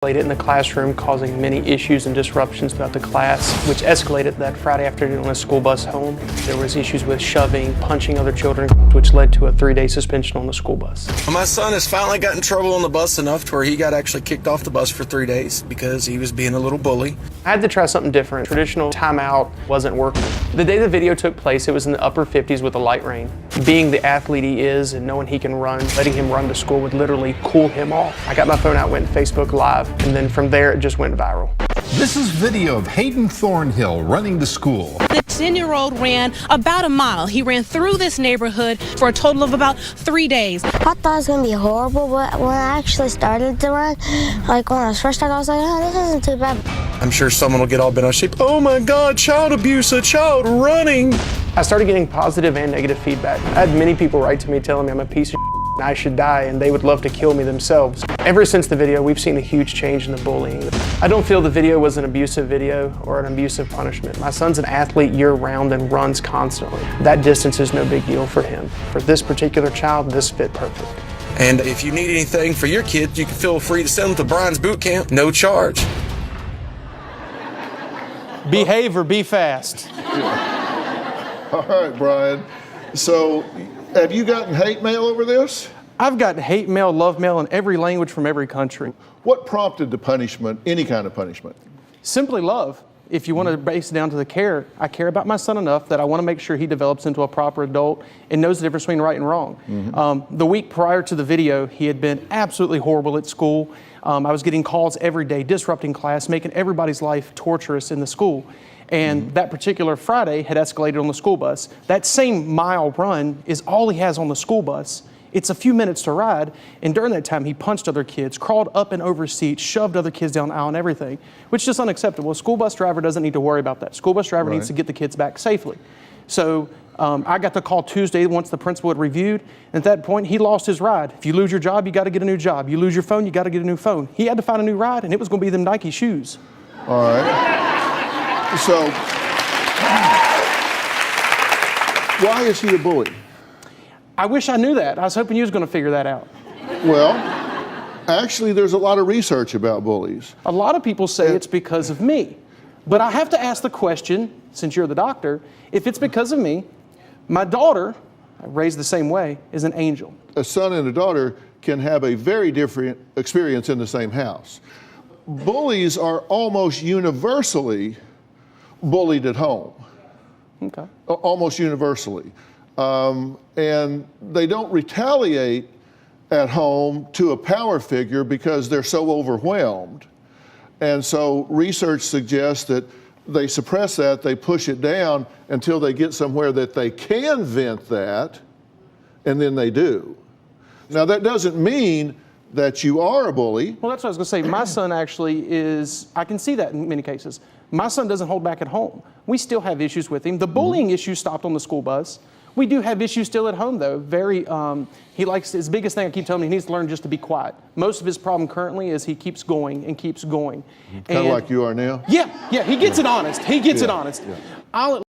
In the classroom, causing many issues and disruptions throughout the class, which escalated that Friday afternoon on a school bus home. There was issues with shoving, punching other children, which led to a 3-day suspension on the school bus. My son has finally got in trouble on the bus enough to where he got actually kicked off the bus for 3 days because he was being a little bully. I had to try something different. Traditional timeout wasn't working. The day the video took place, it was in the upper 50s with a light rain. Being the athlete he is and knowing he can run, letting him run to school would literally cool him off. I got my phone out, went Facebook Live, and then from there it just went viral. This is video of Hayden Thornhill running to school. The 10-year-old ran about a mile. He ran through this neighborhood for a total of about 3 days. I thought it was going to be horrible, but when I actually started to run, like when I was first started, I was like, oh, this isn't too bad. I'm sure someone will get all bent out of shape. Oh my God, child abuse, a child running. I started getting positive and negative feedback. I had many people write to me telling me I'm a piece of and I should die and they would love to kill me themselves. Ever since the video, we've seen a huge change in the bullying. I don't feel the video was an abusive video or an abusive punishment. My son's an athlete year-round and runs constantly. That distance is no big deal for him. For this particular child, this fit perfect. And if you need anything for your kid, you can feel free to send them to Brian's boot camp, no charge. Behave or be fast. All right, Brian. So, have you gotten hate mail over this? I've gotten hate mail, love mail in every language from every country. What prompted the punishment, any kind of punishment? Simply love. If you want to base it down to the care, I care about my son enough that I want to make sure he develops into a proper adult and knows the difference between right and wrong. The week prior to the video, he had been absolutely horrible at school. I was getting calls every day, disrupting class, making everybody's life torturous in the school. And that particular Friday had escalated on the school bus. That same mile run is all he has on the school bus. It's a few minutes to ride, and during that time he punched other kids, crawled up and over seats, shoved other kids down the aisle and everything, which is just unacceptable. A school bus driver doesn't need to worry about that. School bus driver needs to get the kids back safely. So I got the call Tuesday once the principal had reviewed, and at that point he lost his ride. If you lose your job, you got to get a new job. You lose your phone, you got to get a new phone. He had to find a new ride, and it was going to be them Nike shoes. All right. So, why is he a bully? I wish I knew that. I was hoping you was going to figure that out. Well, actually, there's a lot of research about bullies. A lot of people say it's because of me. But I have to ask the question, since you're the doctor, if it's because of me, my daughter, raised the same way, is an angel. A son and a daughter can have a very different experience in the same house. Bullies are almost universally bullied at home. Okay. Almost universally. And they don't retaliate at home to a power figure because they're so overwhelmed. And so research suggests that they suppress that, they push it down until they get somewhere that they can vent that, and then they do. Now that doesn't mean that you are a bully. Well, that's what I was going to say. My son actually is, I can see that in many cases. My son doesn't hold back at home. We still have issues with him. The bullying issue stopped on the school bus. We do have issues still at home, though. He likes, his biggest thing I keep telling him, he needs to learn just to be quiet. Most of his problem currently is he keeps going and keeps going. Kind of like you are now? Yeah, he gets it honest. He gets it honest. Yeah. I'll